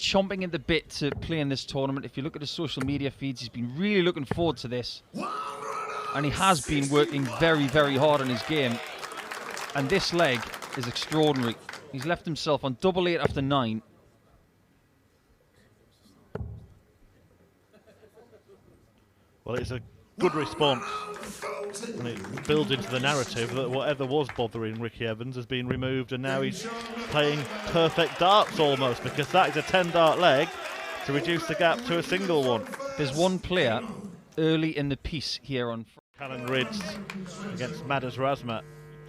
chomping at the bit to play in this tournament. If you look at his social media feeds, he's been really looking forward to this. And he has been working very, very hard on his game. And this leg is extraordinary. He's left himself on double 8 after 9. Well, it's a good response. And it builds into the narrative that whatever was bothering Ricky Evans has been removed, and now he's playing perfect darts almost, because that is a 10-dart leg to reduce the gap to a single one. There's one player early in the piece here on Rydz against Razma.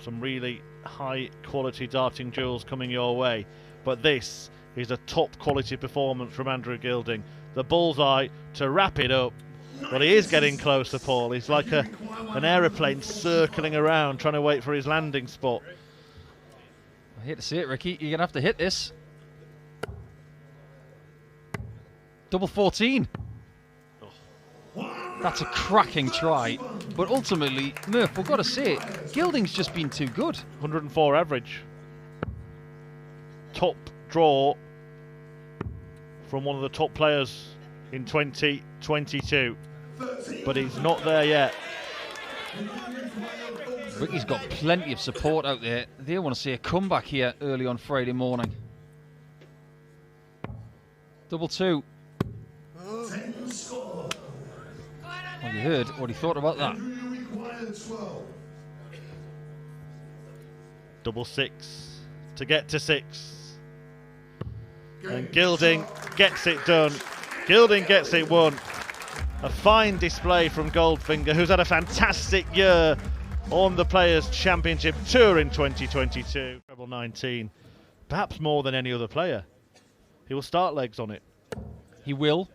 Some really high-quality darting duels coming your way. But this is a top-quality performance from Andrew Gilding. The bullseye to wrap it up. Well, he is getting closer, Paul. He's like an aeroplane circling around, trying to wait for his landing spot. I hate to see it, Ricky. You're going to have to hit this. Double 14. That's a cracking try. But ultimately, Murph, we've got to say it, Gilding's just been too good. 104 average. Top draw from one of the top players in 2022. But he's not there yet. Ricky's got plenty of support out there. They want to see a comeback here early on Friday morning. Double 2. Well, you heard what he thought about that. Double 6 to get to 6. And Gilding gets it done. Gilding gets it won. A fine display from Goldfinger, who's had a fantastic year on the Players Championship Tour in 2022. Treble 19, perhaps more than any other player. He will start legs on it. He will.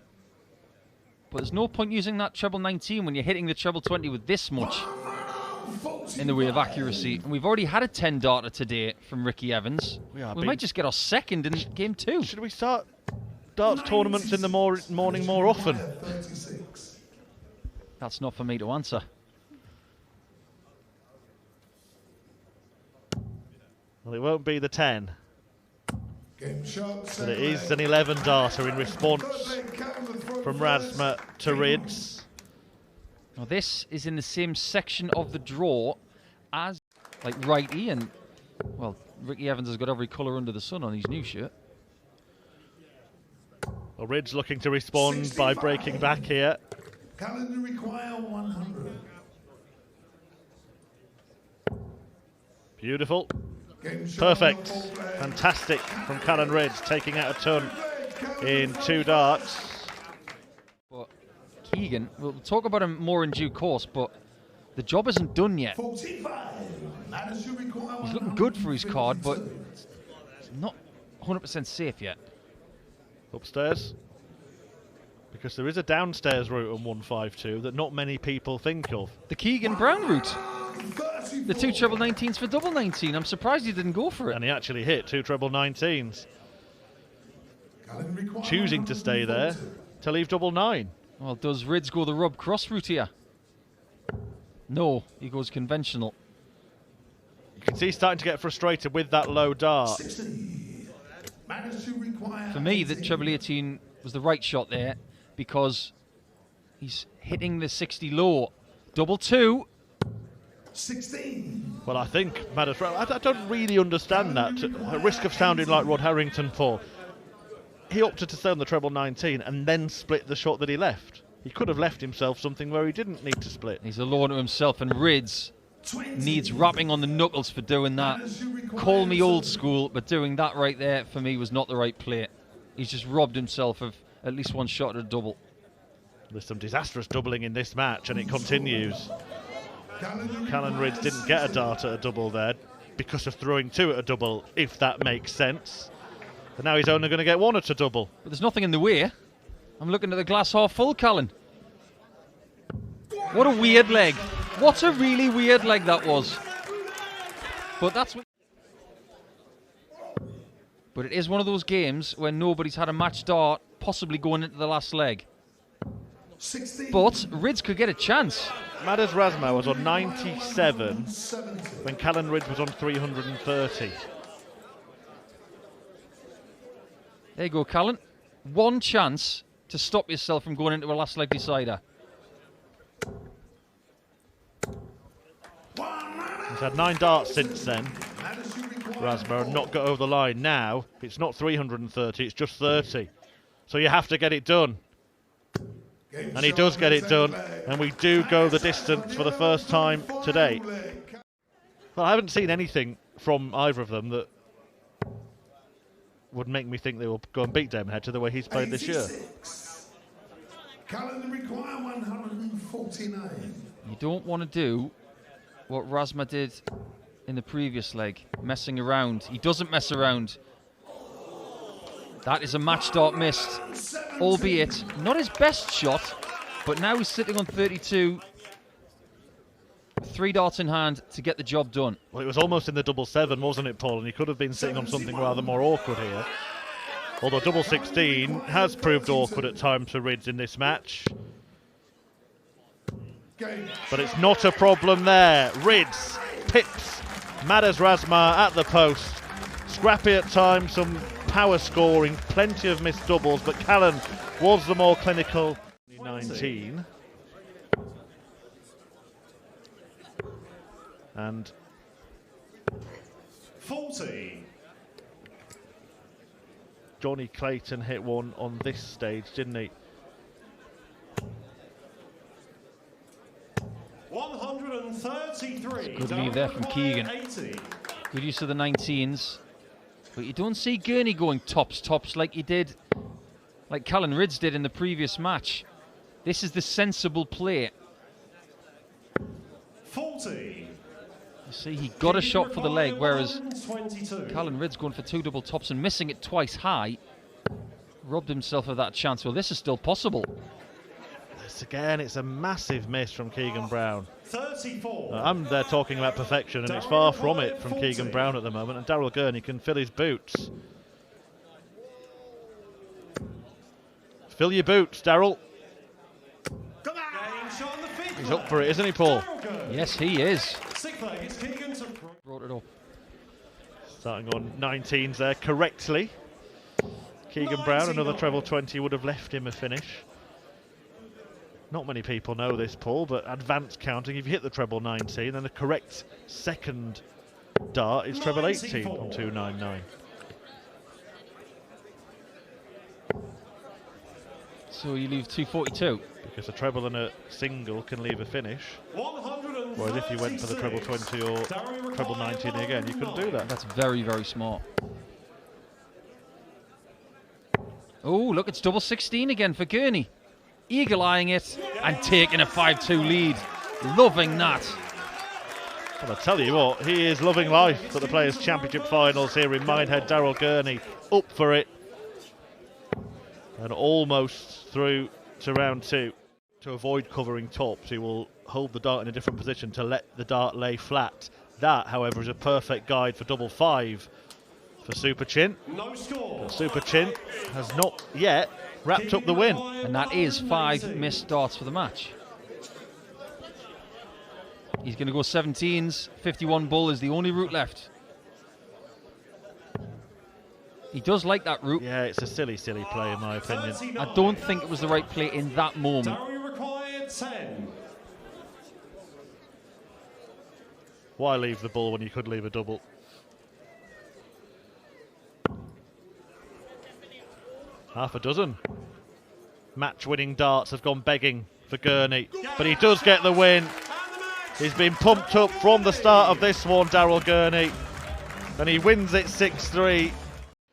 But there's no point using that treble 19 when you're hitting the treble 20 with this much in the way of accuracy. And we've already had a 10-darter today from Ricky Evans. We might just get our second in game 2. Should we start darts tournaments in the morning more often? That's not for me to answer. Well, it won't be the 10. But it is an 11-darter in response from Razma to Rydz. Now this is in the same section of the draw as like righty, and well, Ricky Evans has got every colour under the sun on his new shirt. Well, Rydz looking to respond by breaking back here. Calendar require 100. Beautiful. Perfect. Fantastic from Callan Rydz, taking out a ton in 2 darts. But Keegan, we'll talk about him more in due course, but the job isn't done yet. He's looking good for his card, but it's not 100% safe yet. Upstairs. Because there is a downstairs route on 152 that not many people think of. The Keegan Brown route. The 2 treble 19s for double 19. I'm surprised he didn't go for it. And he actually hit 2 treble 19s. Choosing to stay there to leave double 9. Well, does Rydz go the rub cross route here? No, he goes conventional. You can see he's starting to get frustrated with that low dart. For me, the treble 18 was the right shot there because he's hitting the 60 low. Double 2. 16. Well, I think I don't really understand that. At risk of sounding like Rod Harrington, Paul, he opted to stay on the treble 19 and then split the shot that he left. He could have left himself something where he didn't need to split. He's alone to himself, and Rydz needs wrapping on the knuckles for doing that. Call me old school, but doing that right there for me was not the right play. He's just robbed himself of at least one shot at a double. There's some disastrous doubling in this match, and it continues. Callan Rydz didn't get a dart at a double there because of throwing 2 at a double, if that makes sense. But now he's only going to get 1 at a double. But there's nothing in the way. I'm looking at the glass half full, Callan. What a weird leg. What a really weird leg that was. But that's what... But it is one of those games where nobody's had a match dart possibly going into the last leg. 16. But Rydz could get a chance. Razma was on 97 when Callan Rydz was on 330. There you go, Callan. one chance to stop yourself from going into a last leg decider. He's had 9 darts since then. Razma, and not got over the line. Now it's not 330, it's just 30. So you have to get it done. And he does get it done, and we do go the distance for the first time today. Well, I haven't seen anything from either of them that would make me think they will go and beat Damonhead to the way he's played this year. Calendar require 149. You don't want to do what Razma did in the previous leg, messing around. He doesn't mess around. That is a match dart missed, albeit not his best shot, but now he's sitting on 32. 3 darts in hand to get the job done. Well, it was almost in the double 7, wasn't it, Paul? And he could have been sitting on something rather more awkward here. Although double 16 has proved awkward at times for Rydz in this match. But it's not a problem there. Rydz pips Madas Razma at the post. Scrappy at times, some power scoring, plenty of missed doubles, but Callan was the more clinical. 19. And 40. Johnny Clayton hit one on this stage, didn't he? 133. Good lead there from Keegan. 80. Good use of the 19s. But you don't see Gurney going tops like he did, like Callan Rydz did in the previous match. This is the sensible play. 40. You see, he got a shot for the leg, whereas 122. Callan Rydz going for 2 double tops and missing it twice high, robbed himself of that chance. Well, this is still possible. This again, it's a massive miss from Keegan Brown. 34. I'm there talking about perfection, and it's far from it from Keegan Brown at the moment, and Daryl Gurney can fill his boots. Fill your boots, Daryl. He's up for it, isn't he, Paul? Yes, he is. Brought it up. Starting on 19s there correctly. Keegan Brown, another treble 20 would have left him a finish. Not many people know this, Paul, but advanced counting, if you hit the treble 19, then the correct second dart is treble 18 on 299. So you leave 242. Because a treble and a single can leave a finish. Whereas if you went for the treble 20 or treble 19 again, you couldn't do that. That's very, very smart. Oh, look, it's double 16 again for Gurney. Eagle-eyeing it and taking a 5-2 lead. Loving that. Well, I tell you what, he is loving life at the Players Championship Finals here in Minehead. Daryl Gurney up for it. And almost through to round 2. To avoid covering tops, he will hold the dart in a different position to let the dart lay flat. That, however, is a perfect guide for double 5 for Super Chin. No score. But Super Chin has not yet wrapped up the win. And that is 5 missed darts for the match. He's going to go 17s. 51 bull is the only route left. He does like that route. Yeah, it's a silly, silly play in my opinion. I don't think it was the right play in that moment. Required 10. Why leave the ball when you could leave a double? Half a dozen match-winning darts have gone begging for Gurney, but he does get the win. He's been pumped up from the start of this one, Daryl Gurney, and he wins it 6-3.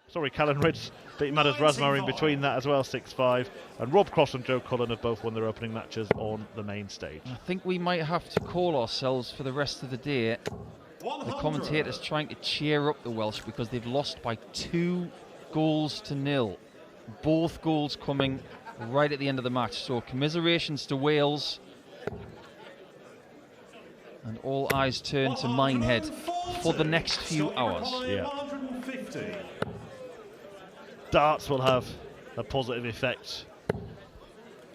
Sorry, Callan Rydz beat Madas Razma in between that as well, 6-5. And Rob Cross and Joe Cullen have both won their opening matches on the main stage. I think we might have to call ourselves for the rest of the day. The commentators trying to cheer up the Welsh because they've lost by 2 goals to 0. Both goals coming right at the end of the match. So commiserations to Wales. And all eyes turn to Minehead for the next few hours. Yeah. Darts will have a positive effect.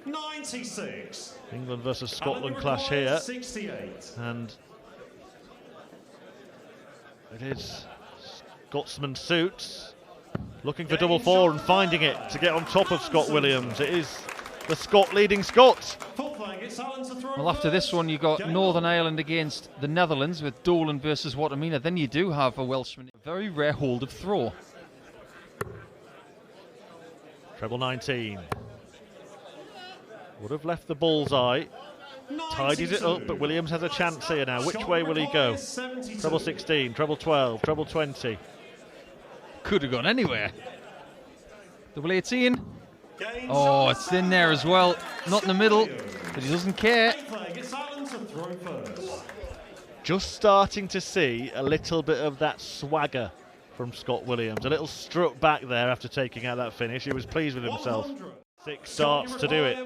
96. England versus Scotland clash here. 68. And it is Scotsman Suits Looking for double four and finding it to get on top of Scott Williams. It is the Scot leading Scots. Well, after this one, you got Northern Ireland against the Netherlands with Dolan versus Wattimena. Then you do have a Welshman. A very rare hold of throw. Treble 19. Would have left the bullseye. Tidies it up, but Williams has a chance here now. Which way will he go? Treble 16, treble 12, treble 20. Could have gone anywhere. Double 18. Oh, it's in there as well. Not in the middle, but he doesn't care. Just starting to see a little bit of that swagger from Scott Williams. A little strut back there after taking out that finish. He was pleased with himself. 6 starts to do it.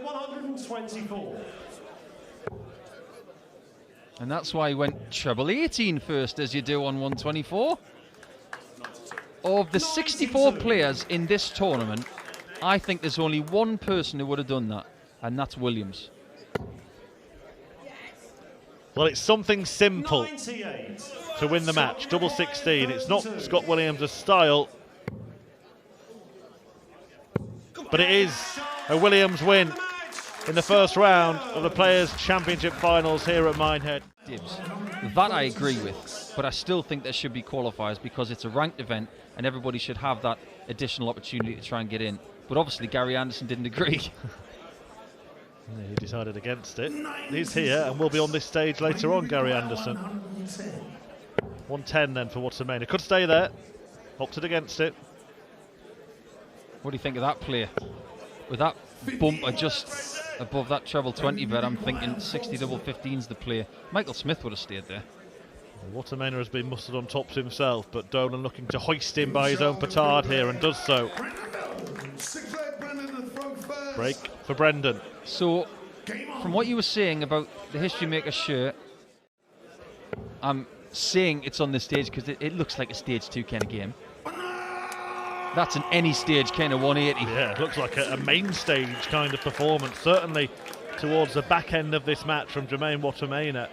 And that's why he went treble 18 first, as you do on 124. Of the 64 players in this tournament, I think there's only one person who would have done that, and that's Williams. Well, it's something simple to win the match. Double 16. It's not Scott Williams' style, but it is a Williams win in the first round of the Players Championship Finals here at Minehead. That I agree with, but I still think there should be qualifiers because it's a ranked event and everybody should have that additional opportunity to try and get in. But obviously Gary Anderson didn't agree. He decided against it. He's here and will be on this stage later on, Gary Anderson. 110 then for Wattimena. Could stay there. Opted against it. What do you think of that play? With that bumper just above that treble 20 bet, I'm thinking 60 double 15's the play. Michael Smith would have stayed there. Wattimena has been mustered on tops himself, but Dolan looking to hoist him by his own petard here and does so. Break for Brendan. So, from what you were saying about the History Maker shirt, I'm saying it's on the stage because it looks like a stage 2 kind of game. That's an any stage kind of 180. Yeah, it looks like a main stage kind of performance, certainly towards the back end of this match from Jermaine Wattimena,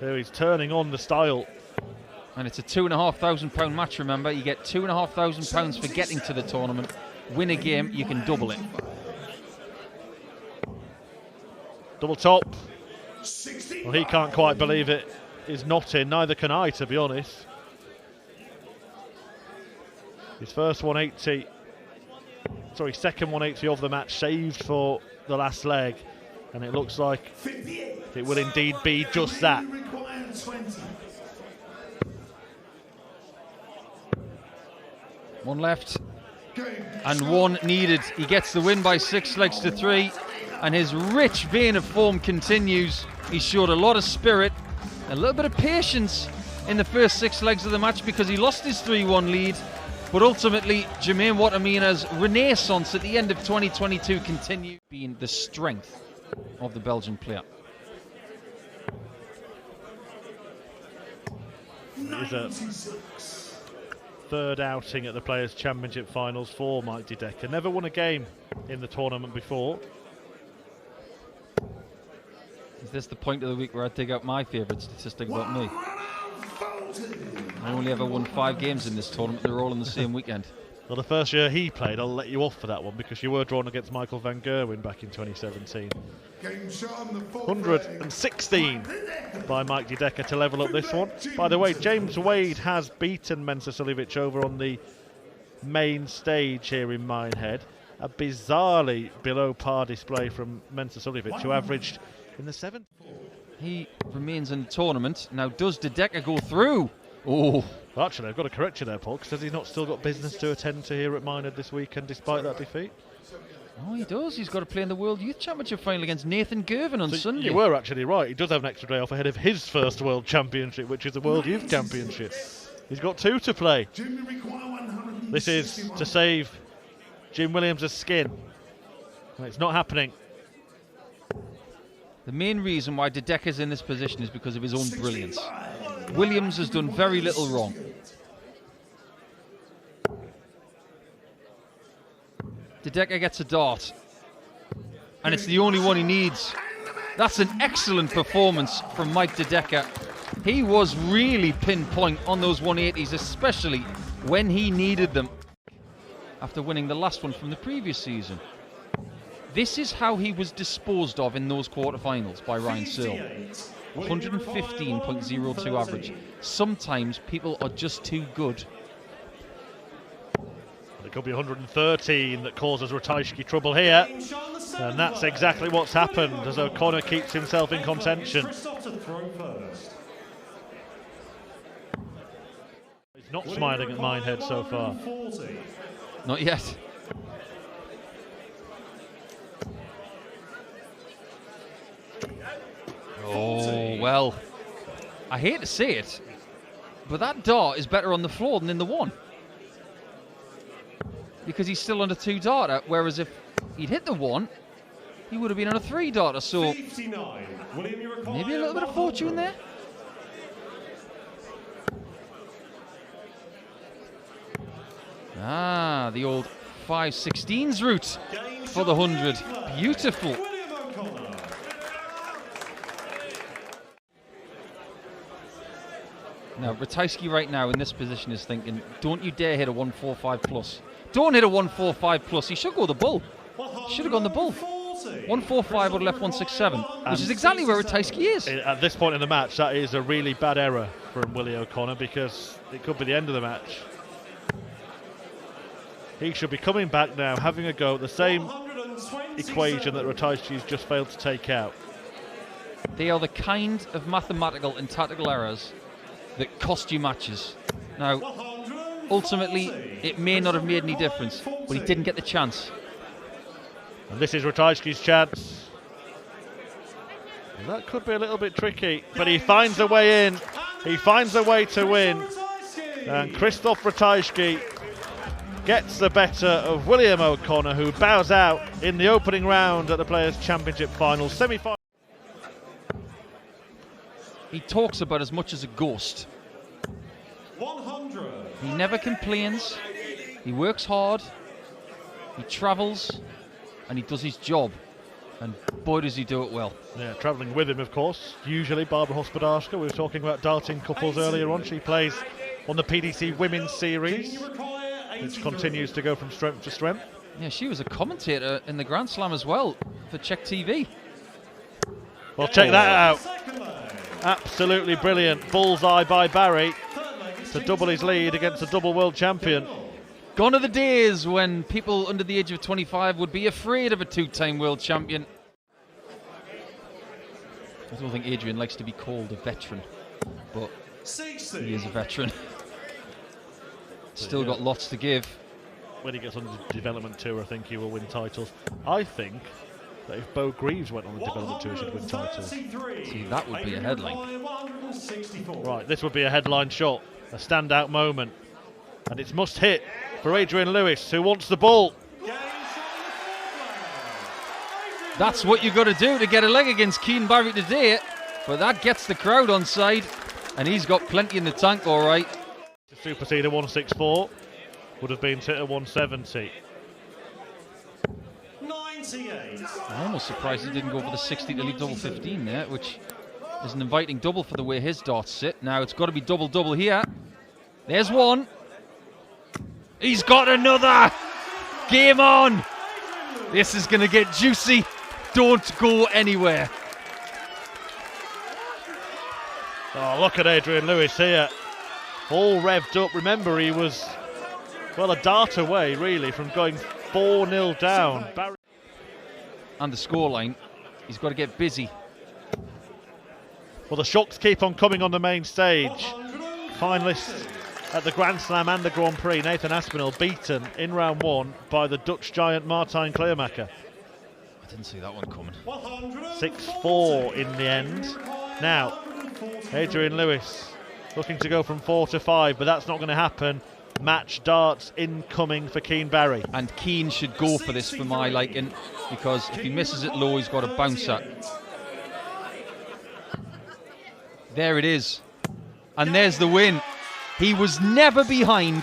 who is turning on the style. And it's a £2,500 match, remember. You get £2,500 for getting to the tournament. Win a game, you can double it. Double top. Well, he can't quite believe it is not in, neither can I, to be honest. His first 180, sorry, second 180 of the match, saved for the last leg, and it looks like it will indeed be just that. One left and one needed. He gets the win by 6 legs to 3, and his rich vein of form continues. He showed a lot of spirit, a little bit of patience in the first 6 legs of the match because he lost his 3-1 lead. But ultimately, Jermaine Wattimena's renaissance at the end of 2022 continued being the strength of the Belgian player. It is a third outing at the Players Championship Finals for Mike Dedeker. Never won a game in the tournament before. Is this the point of the week where I dig out my favourite statistic about me? I only ever won 5 games in this tournament. They were all in the same weekend. Well, the first year he played, I'll let you off for that one because you were drawn against Michael van Gerwen back in 2017. 116 by Mike Dedeker to level up this one. By the way, James Wade has beaten Mensa Suljovic over on the main stage here in Minehead. A bizarrely below par display from Mensa Suljovic, who averaged in the 7th. He remains in the tournament. Now, does Dedeker go through? Oh. Well, actually, I've got to correct you there, Paul, because has he not still got business to attend to here at Minehead this weekend despite that defeat? Oh, he does. He's got to play in the World Youth Championship final against Nathan Gervin on Sunday. You were actually right. He does have an extra day off ahead of his first World Championship, which is the World Youth Championship. He's got 2 to play. This is to save Jim Williams' skin. And it's not happening. The main reason why Dedeker's in this position is because of his own brilliance. Williams has done very little wrong. Dedeker gets a dart, and it's the only one he needs. That's an excellent performance from Mike Dedeker. He was really pinpoint on those 180s, especially when he needed them. after winning the last one from the previous season. This is how he was disposed of in those quarterfinals by Ryan Searle. 115.02 average. Sometimes people are just too good. It could be 113 that causes Ratajski trouble here. And that's exactly what's happened as O'Connor keeps himself in contention. He's not smiling at Minehead so far. Not yet. Oh, well, I hate to say it, but that dart is better on the floor than in the one. Because he's still on a 2-darter, whereas if he'd hit the one, he would have been on a 3-darter, so maybe a little bit of fortune there. Ah, the old 5/16s route for the 100. Beautiful. Now, Ratajski right now in this position is thinking, don't you dare hit a 145 plus. Don't hit a 145 plus. He should go the bull. Should have gone the bull. 145 would have left 167, which is exactly where Ratajski is. At this point in the match, that is a really bad error from Willie O'Connor because it could be the end of the match. He should be coming back now, having a go at the same equation that Ratajski's just failed to take out. They are the kind of mathematical and tactical errors that cost you matches. Now, ultimately, it may not have made any difference, but he didn't get the chance. And this is Ratajski's chance. And that could be a little bit tricky, but he finds a way in. He finds a way to win. And Christoph Ratajski gets the better of William O'Connor, who bows out in the opening round at the Players Championship Finals semi-final. He talks about as much as a ghost. 100. He never complains. He works hard. He travels, and he does his job. And boy, does he do it well. Yeah, travelling with him, of course. Usually Barbara Hospodarska. We were talking about darting couples earlier on. She plays on the PDC Women's Series, which continues to go from strength to strength. Yeah, she was a commentator in the Grand Slam as well for Czech TV. Well, check that out. Absolutely brilliant. Bullseye by Barry to double his lead against a double world champion. Gone are the days when people under the age of 25 would be afraid of a two-time world champion. I don't think Adrian likes to be called a veteran, but he is a veteran. Still got lots to give. When he gets on the development tour, I think he will win titles. I think that if Bo Greaves went on the development tour, he should win titles. See, that would be a headline. Right, this would be a headline shot, a standout moment. And it's must hit for Adrian Lewis, who wants the ball. That's what you've got to do to get a leg against Keane Barry today. But that gets the crowd on side, and he's got plenty in the tank, all right. To supersede a 164 would have been to a 170. 98. I'm almost surprised he didn't go for the 60 to leave double 15 there, which is an inviting double for the way his darts sit. Now it's got to be double-double here. There's one. He's got another. Game on. This is going to get juicy. Don't go anywhere. Oh, look at Adrian Lewis here. All revved up. Remember, he was, well, a dart away, really, from going 4-0 down. Barry. And the scoreline, he's got to get busy. Well, the shocks keep on coming on the main stage. Finalists at the Grand Slam and the Grand Prix, Nathan Aspinall beaten in round one by the Dutch giant Martijn Kleermaker. I didn't see that one coming. 6-4 in the end. Now, Adrian Lewis looking to go from 4 to 5, but that's not going to happen. Match darts incoming for Keane Barry. And Keane should go for this for my liking, because if he misses it low, he's got a bouncer. There it is. And there's the win. He was never behind,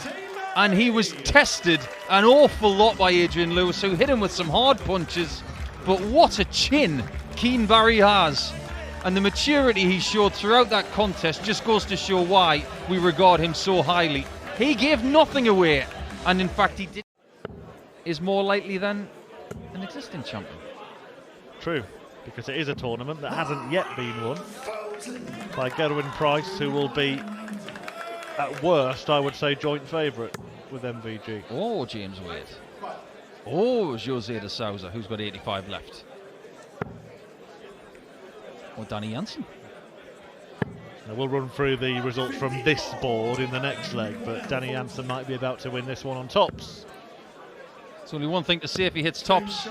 and he was tested an awful lot by Adrian Lewis, who hit him with some hard punches. But what a chin Keane Barry has. And the maturity he showed throughout that contest just goes to show why we regard him so highly. He gave nothing away, and in fact he did. is more likely than an existing champion. True, because it is a tournament that hasn't yet been won by Gerwin Price, who will be, at worst, I would say, joint favourite with MVG. Oh, James Wade. Oh, Jose de Sousa, who's got 85 left. Or Danny Jansen. Now we'll run through the results from this board in the next leg, but Danny Jansen might be about to win this one on tops. There's only one thing to say if he hits tops,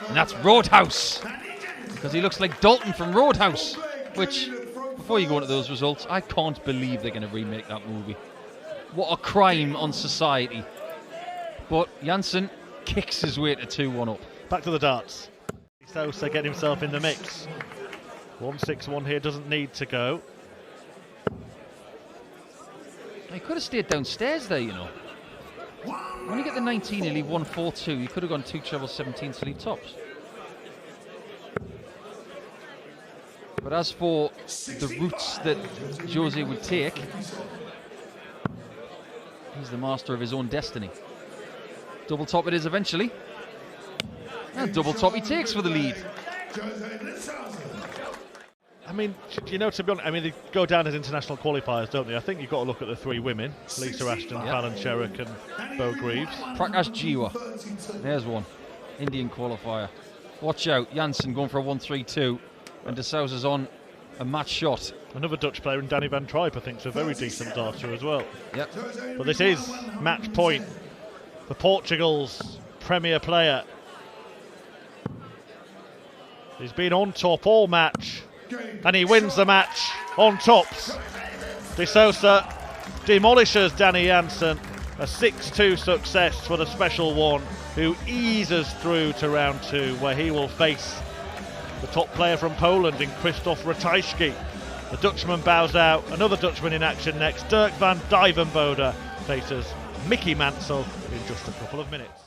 and that's Roadhouse. Because he looks like Dalton from Roadhouse. Which, before you go into those results, I can't believe they're going to remake that movie. What a crime on society. But Jansen kicks his way to 2-1 up. Back to the darts. Sousa getting himself in the mix. 1-6-1 here, doesn't need to go. He could have stayed downstairs there, you know. When you get the 19, he'll leave 1-4-2. You could have gone 2 trebles 17 to leave tops. But as for the routes that Jose would take, he's the master of his own destiny. Double top it is eventually. And double top he takes for the lead. I mean, you know, to be honest, I mean, they go down as international qualifiers, don't they? I think you've got to look at the 3 women. Lisa Ashton, Fallon Sherrick and Beau Greaves. Prakash Jiwa. There's one. Indian qualifier. Watch out. Jansen going for a 1-3-2. And de Sousa's on a match shot. Another Dutch player, and Danny van Tripe, I think, is a very decent darter as well. Yep. But this is match point for Portugal's premier player. He's been on top all match, and he wins the match on tops. De Sousa demolishes Danny Jansen. A 6-2 success for the special one, who eases through to round 2, where he will face the top player from Poland in Krzysztof Ratajski. The Dutchman bows out. Another Dutchman in action next. Dirk van Dijvenbode faces Mickey Mansell in just a couple of minutes.